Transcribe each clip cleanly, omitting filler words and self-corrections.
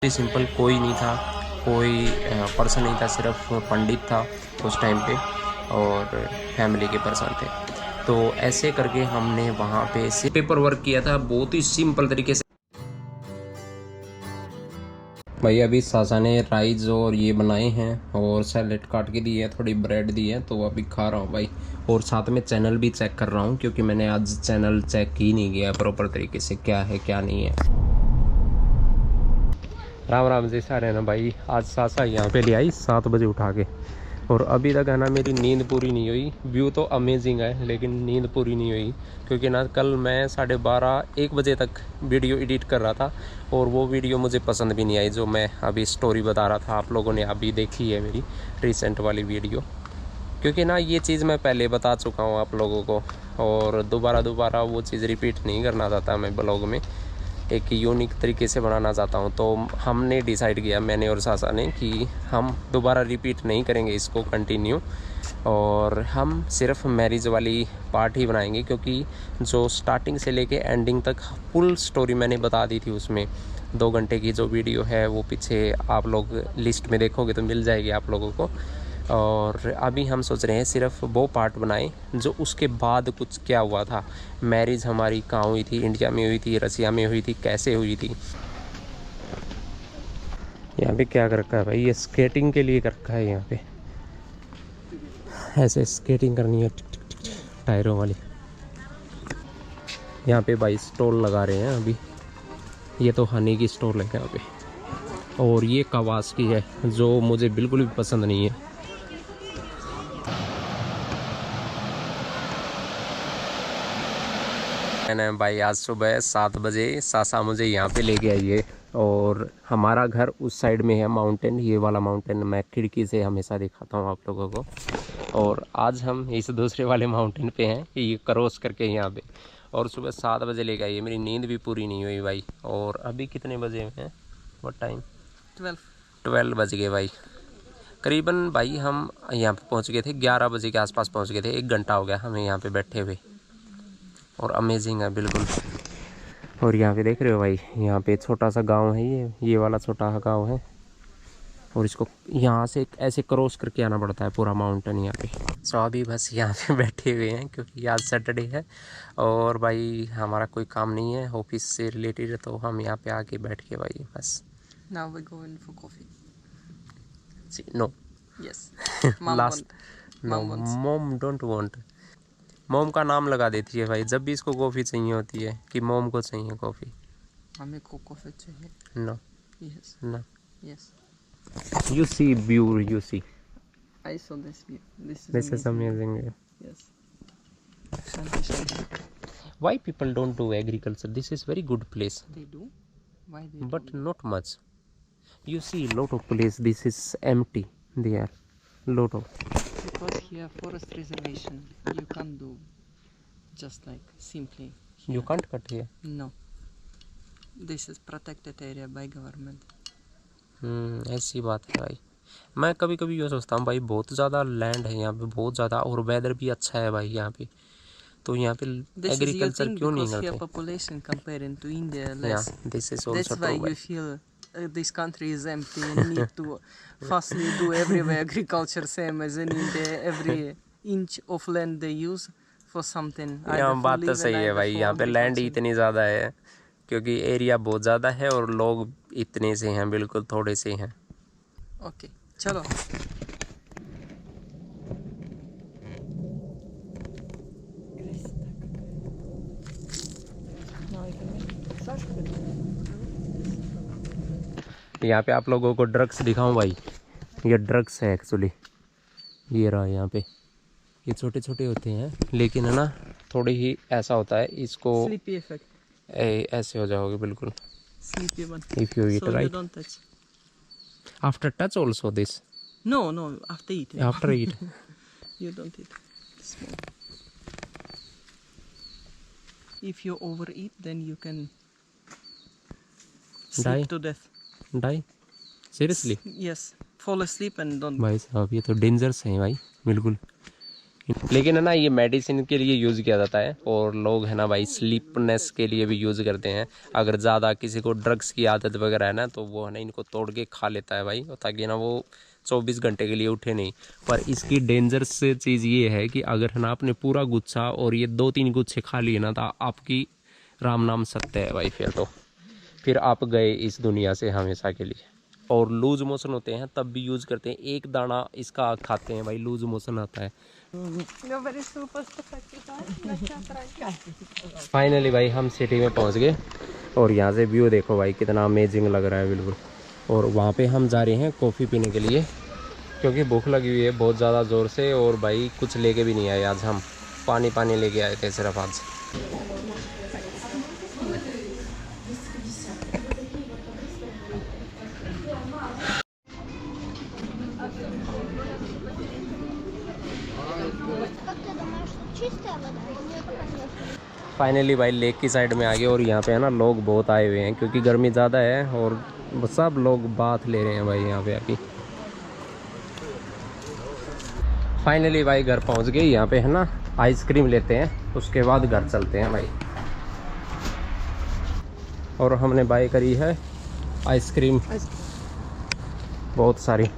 Simple, कोई नहीं था, कोई पर्सन नहीं था, सिर्फ पंडित था उस टाइम पे और फैमिली के पर्सन थे। तो ऐसे करके हमने वहाँ पे पेपर वर्क किया था बहुत ही सिंपल तरीके से। भाई अभी सासा ने राइस और ये बनाए हैं और सैलेड काट के दिए है, थोड़ी ब्रेड दी है, तो अभी खा रहा हूँ भाई। और साथ में चैनल भी चेक कर रहा हूँ क्योंकि मैंने आज चैनल चेक ही नहीं किया प्रॉपर तरीके से, क्या है क्या नहीं है। राम राम जी सारे ना भाई। आज सासा यहाँ पे ले आई 7 बजे उठा के, और अभी तक है ना मेरी नींद पूरी नहीं हुई। व्यू तो अमेजिंग है लेकिन नींद पूरी नहीं हुई क्योंकि ना कल मैं 12:30-1 बजे तक वीडियो एडिट कर रहा था और वो वीडियो मुझे पसंद भी नहीं आई जो मैं अभी स्टोरी बता रहा था। आप लोगों ने अभी देखी है मेरी रिसेंट वाली वीडियो, क्योंकि ना ये चीज़ मैं पहले बता चुका हूँ आप लोगों को और दोबारा वो चीज़ रिपीट नहीं करना चाहता मैं ब्लॉग में, एक यूनिक तरीके से बनाना चाहता हूँ। तो हमने डिसाइड किया, मैंने और सासा ने, कि हम दोबारा रिपीट नहीं करेंगे इसको कंटिन्यू, और हम सिर्फ मैरिज वाली पार्ट ही बनाएंगे क्योंकि जो स्टार्टिंग से लेके एंडिंग तक फुल स्टोरी मैंने बता दी थी उसमें। 2 घंटे की जो वीडियो है वो पीछे आप लोग लिस्ट में देखोगे तो मिल जाएगी आप लोगों को। और अभी हम सोच रहे हैं सिर्फ वो पार्ट बनाएं जो उसके बाद कुछ क्या हुआ था, मैरिज हमारी कहाँ हुई थी, इंडिया में हुई थी, रसिया में हुई थी, कैसे हुई थी। यहाँ पे क्या कर रखा है भाई, ये स्केटिंग के लिए कर रखा है। यहाँ पे ऐसे स्केटिंग करनी है टायरों वाली। यहाँ पे भाई स्टॉल लगा रहे हैं अभी, ये तो हनी की स्टॉल है यहाँ पे, और ये कवास की है जो मुझे बिल्कुल भी पसंद नहीं है। मैंने भाई आज सुबह 7 बजे सासा मुझे यहाँ पे लेके आई है, और हमारा घर उस साइड में है माउंटेन, ये वाला माउंटेन मैं खिड़की से हमेशा दिखाता हूँ आप लोगों को। और आज हम इस दूसरे वाले माउंटेन पे हैं, ये क्रॉस करके यहाँ पे, और सुबह 7 बजे लेके आई है। मेरी नींद भी पूरी नहीं हुई भाई। और अभी कितने बजे हैं, व्हाट टाइम, 12 बज गए भाई करीबन। भाई हम यहाँ पे पहुँच गए थे 11 बजे के आसपास पहुँच गए थे, 1 घंटा हो गया हमें यहाँ पे बैठे हुए, और अमेजिंग है बिल्कुल। और यहाँ पे देख रहे हो भाई, यहाँ पे छोटा सा गांव है, ये वाला छोटा सा गांव है, और इसको यहाँ से ऐसे क्रॉस करके आना पड़ता है पूरा माउंटेन यहाँ पे। सो अभी बस यहाँ पे बैठे हुए हैं क्योंकि आज सैटरडे है और भाई हमारा कोई काम नहीं है ऑफिस से रिलेटेड, तो हम यहाँ पे आके बैठ के भाई बस। Now we're going for coffee. No Yes. Mom last no, Mom wants. Mom don't want. Mom का नाम लगा देती है भाई जब भी इसको कॉफ़ी चाहिए होती है कि मोम को चाहिए कॉफ़ी। Mummy को coffee चाहिए. No Yes. No, Yes. you see view, you see, I saw this view. This this amazing. is amazing. Yes. Shanti, Shanti. Why people don't do agriculture? This is very good place, They do. Why they but do? not much. You see lot of place this is empty there, lot of. Because here forest reservation. You can't do just like simply. Here. You can't cut here. No. This is protected area by government. ऐसी बात है भाई। मैं कभी कभी ये सोचता हूँ भाई बहुत ज़्यादा लैंड है यहाँ पे, बहुत ज़्यादा, और वेदर भी अच्छा है भाई यहाँ पे, तो यहाँ पे This is your agriculture thing क्यों नहीं because here करते। population comparing to India या less. This is That's also why true you भाई। feel this country is empty and need to firstly do everywhere agriculture same as in India. Every inch of land they use for something, either यहाँ for बात तो living, सही है either भाई, for यहाँ पे land ही agriculture. इतनी ज़्यादा है क्योंकि एरिया बहुत ज़्यादा है और लोग इतने से हैं, बिल्कुल थोड़े से हैं। Okay, चलो. यहाँ पे आप लोगों को ड्रग्स दिखाऊं भाई, ये ड्रग्स है एक्चुअली, ये रहा यहाँ पे, ये छोटे छोटे होते हैं लेकिन है ना थोड़ी ही ऐसा होता है इसको। Sleepy effect. ऐसे हो जाओगे बिल्कुल Sleepy one. If you eat So you right. don't touch. After touch also this, No, no, after eating. After eat. You don't eat. Small. If you overeat, then you can sleep Die? to death. Die seriously Yes, fall asleep and don't. भाई साहब ये तो dangerous है भाई बिल्कुल, लेकिन है ना ये मेडिसिन के लिए यूज़ किया जाता है, और लोग है ना भाई स्लीपनेस के लिए भी यूज़ करते हैं। अगर ज़्यादा किसी को ड्रग्स की आदत वगैरह है ना, तो वो है ना इनको तोड़ के खा लेता है भाई, ताकि ना वो 24 घंटे के लिए उठे नहीं। पर इसकी डेंजरस चीज़ ये है कि अगर है ना आपने पूरा गुच्छा और ये 2-3 गुच्छे खा लिए ना, तो आपकी राम नाम सत्य है भाई, फिर आप गए इस दुनिया से हमेशा के लिए। और लूज मोशन होते हैं तब भी यूज़ करते हैं, एक दाना इसका खाते हैं भाई, लूज मोशन आता है। फाइनली भाई हम सिटी में पहुंच गए, और यहाँ से व्यू देखो भाई कितना अमेजिंग लग रहा है बिल्कुल। और वहाँ पे हम जा रहे हैं कॉफ़ी पीने के लिए, क्योंकि भूख लगी हुई है बहुत ज़्यादा ज़ोर से। और भाई कुछ लेके भी नहीं आए आज हम, पानी लेके आए थे सिर्फ आज। फाइनली भाई लेक की साइड में आ गए, और यहाँ पे है ना लोग बहुत आए हुए हैं, क्योंकि गर्मी ज़्यादा है और सब लोग बात ले रहे हैं भाई यहाँ पे आके। फाइनली भाई घर पहुँच गए, यहाँ पे है ना आइसक्रीम लेते हैं, उसके बाद घर चलते हैं भाई। और हमने बाय करी है आइसक्रीम बहुत सारी।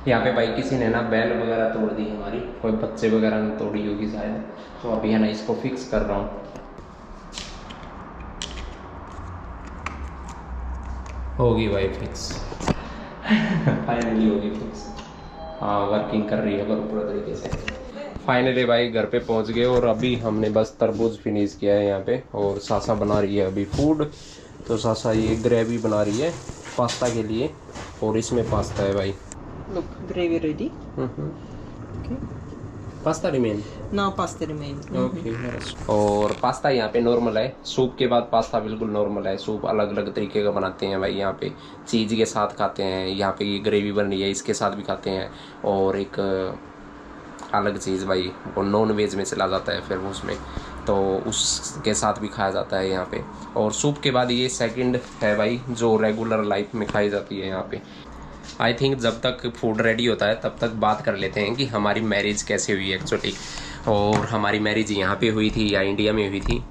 यहाँ पे भाई किसी ने ना बैल वगैरह तोड़ दी हमारी, कोई बच्चे वगैरह ने तोड़ी होगी शायद, तो अभी है ना इसको फिक्स कर रहा हूँ। होगी भाई फिक्स फाइनली होगी फिक्स। हाँ वर्किंग कर रही है पूरा तरीके से। फाइनली भाई घर पे पहुंच गए, और अभी हमने बस तरबूज फिनिश किया है यहाँ पे, और सासा बना रही है अभी फूड। तो सासा ये ग्रेवी बना रही है पास्ता के लिए, और इसमें पास्ता है भाई। Look, gravy ready. Okay. Pasta remain. Now pasta remain. Okay. और पास्ता यहाँ पे नॉर्मल है, सूप के बाद पास्ता बिल्कुल नॉर्मल है। सूप अलग अलग तरीके का बनाते हैं भाई, यहाँ पे चीज़ के साथ खाते हैं, यहाँ पे ये ग्रेवी बन रही है इसके साथ भी खाते हैं, और एक अलग चीज़ भाई वो नॉन वेज में चला जाता है फिर उसमें, तो उसके साथ भी खाया जाता है यहाँ पे। और सूप के बाद ये सेकंड है भाई जो रेगुलर लाइफ में खाई जाती है यहाँ पे। आई थिंक जब तक फूड रेडी होता है तब तक बात कर लेते हैं कि हमारी मैरिज कैसे हुई एक्चुअली। और हमारी मैरिज यहाँ पे हुई थी या इंडिया में हुई थी।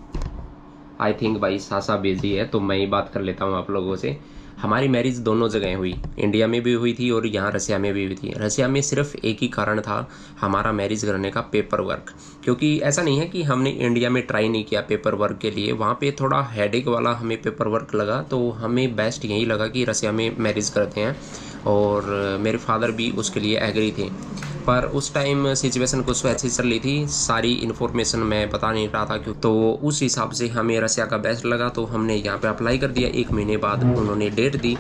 आई थिंक भाई सासा बिजी है तो मैं ही बात कर लेता हूँ आप लोगों से। हमारी मैरिज दोनों जगह हुई, इंडिया में भी हुई थी और यहाँ रसिया में भी हुई थी। रसिया में सिर्फ एक ही कारण था हमारा मैरिज करने का, पेपर वर्क। क्योंकि ऐसा नहीं है कि हमने इंडिया में ट्राई नहीं किया पेपर वर्क के लिए, वहाँ पे थोड़ा हेडेक वाला हमें पेपर वर्क लगा, तो हमें बेस्ट यही लगा कि रसिया में मैरिज करते हैं। और मेरे फादर भी उसके लिए एग्री थे, पर उस टाइम सिचुएशन कुछ ऐसी चल रही थी, सारी इन्फॉर्मेशन मैं बता नहीं रहा था क्यों, तो उस हिसाब से हमें रसिया का बेस्ट लगा, तो हमने यहाँ पे अप्लाई कर दिया। 1 महीने बाद उन्होंने डेट दी।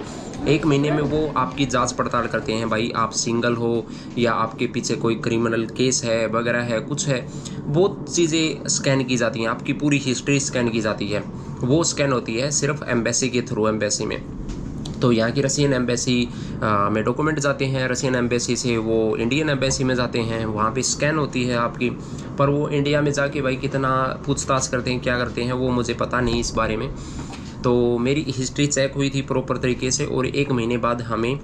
1 महीने में वो आपकी जांच पड़ताल करते हैं भाई, आप सिंगल हो या आपके पीछे कोई क्रिमिनल केस है वगैरह है, कुछ है, बहुत चीज़ें स्कैन की जाती हैं, आपकी पूरी हिस्ट्री स्कैन की जाती है। वो स्कैन होती है सिर्फ एम्बेसी के थ्रू, एम्बेसी में। तो यहाँ की रशियन एम्बेसी में डॉक्यूमेंट जाते हैं, रशियन एम्बेसी से वो इंडियन एम्बेसी में जाते हैं, वहाँ पे स्कैन होती है आपकी। पर वो इंडिया में जाके भाई कितना पूछताछ करते हैं, क्या करते हैं, वो मुझे पता नहीं इस बारे में। तो मेरी हिस्ट्री चेक हुई थी प्रॉपर तरीके से, और 1 महीने बाद हमें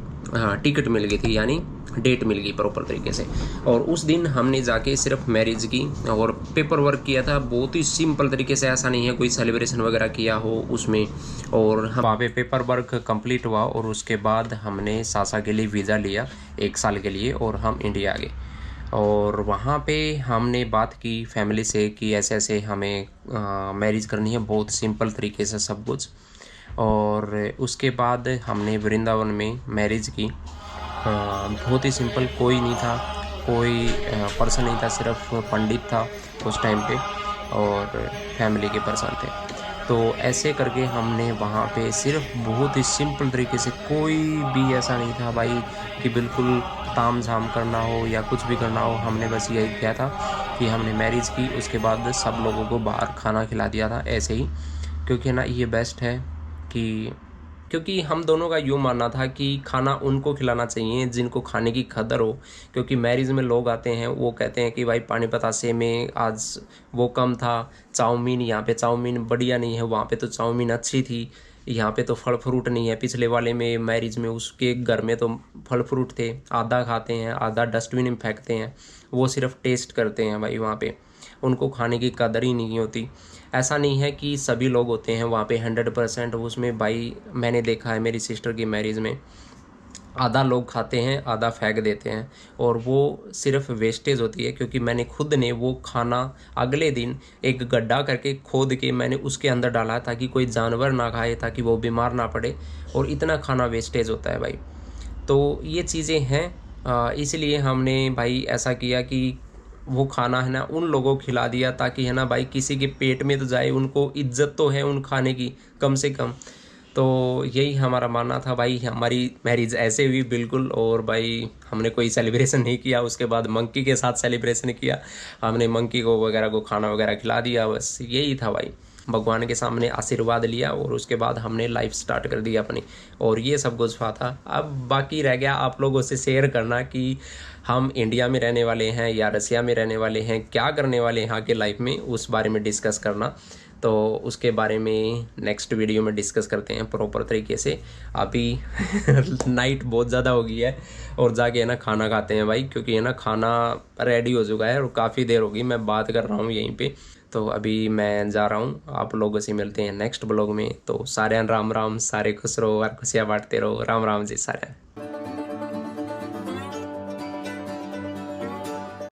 टिकट मिल गई थी, यानी डेट मिल गई प्रॉपर तरीके से। और उस दिन हमने जाके सिर्फ मैरिज की और पेपर वर्क किया था, बहुत ही सिंपल तरीके से, ऐसा नहीं है कोई सेलिब्रेशन वगैरह किया हो उसमें। और हम वहाँ पे पेपर वर्क कंप्लीट हुआ, और उसके बाद हमने सासा के लिए वीज़ा लिया 1 साल के लिए, और हम इंडिया आ गए। और वहाँ पे हमने बात की फैमिली से कि ऐसे ऐसे हमें मैरिज करनी है, बहुत सिंपल तरीके से सब कुछ। और उसके बाद हमने वृंदावन में मैरिज की, बहुत ही सिंपल, कोई नहीं था, कोई पर्सन नहीं था, सिर्फ पंडित था उस टाइम पे और फैमिली के पर्सन थे। तो ऐसे करके हमने वहाँ पे सिर्फ बहुत ही सिंपल तरीके से, कोई भी ऐसा नहीं था भाई कि बिल्कुल ताम झाम करना हो या कुछ भी करना हो। हमने बस यही किया था कि हमने मैरिज की, उसके बाद सब लोगों को बाहर खाना खिला दिया था ऐसे ही, क्योंकि ना ये बेस्ट है कि, क्योंकि हम दोनों का यूँ मानना था कि खाना उनको खिलाना चाहिए जिनको खाने की कदर हो। क्योंकि मैरिज में लोग आते हैं, वो कहते हैं कि भाई पानी बतासे में आज वो कम था, चाउमीन यहाँ पे चाउमीन बढ़िया नहीं है, वहाँ पे तो चाउमीन अच्छी थी, यहाँ पे तो फल फ्रूट नहीं है। पिछले वाले में मैरिज में उसके घर में तो फल फ्रूट थे, आधा खाते हैं आधा डस्टबिन में फेंकते हैं, वो सिर्फ टेस्ट करते हैं भाई। वहाँ पे उनको खाने की कदर ही नहीं होती। ऐसा नहीं है कि सभी लोग होते हैं वहाँ पे 100%। उसमें भाई मैंने देखा है मेरी सिस्टर की मैरिज में, आधा लोग खाते हैं आधा फेंक देते हैं, और वो सिर्फ वेस्टेज होती है। क्योंकि मैंने खुद ने वो खाना अगले दिन एक गड्ढा करके खोद के मैंने उसके अंदर डाला ताकि कोई जानवर ना खाए, ताकि वो बीमार ना पड़े, और इतना खाना वेस्टेज होता है भाई। तो ये चीज़ें हैं, इसलिए हमने भाई ऐसा किया कि वो खाना है ना उन लोगों को खिला दिया, ताकि है ना भाई किसी के पेट में तो जाए, उनको इज्जत तो है उन खाने की कम से कम। तो यही हमारा मानना था भाई। हमारी मैरिज ऐसे हुई बिल्कुल, और भाई हमने कोई सेलिब्रेशन नहीं किया। उसके बाद मंकी के साथ सेलिब्रेशन किया, हमने मंकी को वगैरह को खाना वगैरह खिला दिया, बस यही था भाई। भगवान के सामने आशीर्वाद लिया और उसके बाद हमने लाइफ स्टार्ट कर दी अपनी, और ये सब कुछ हुआ था। अब बाकी रह गया आप लोगों से शेयर करना कि हम इंडिया में रहने वाले हैं या रसिया में रहने वाले हैं, क्या करने वाले हैं यहाँ के लाइफ में, उस बारे में डिस्कस करना। तो उसके बारे में नेक्स्ट वीडियो में डिस्कस करते हैं प्रॉपर तरीके से। अभी नाइट बहुत ज़्यादा हो गई है, और जाके है ना खाना खाते हैं भाई, क्योंकि है ना खाना रेडी हो चुका है और काफ़ी देर होगी मैं बात कर रहा हूँ यहीं पे। तो अभी मैं जा रहा हूँ, आप लोगों से मिलते हैं नेक्स्ट ब्लॉग में। तो सारे राम राम, सारे खुश रहो और खुशियाँ बांटते रहो। राम राम जी सारे।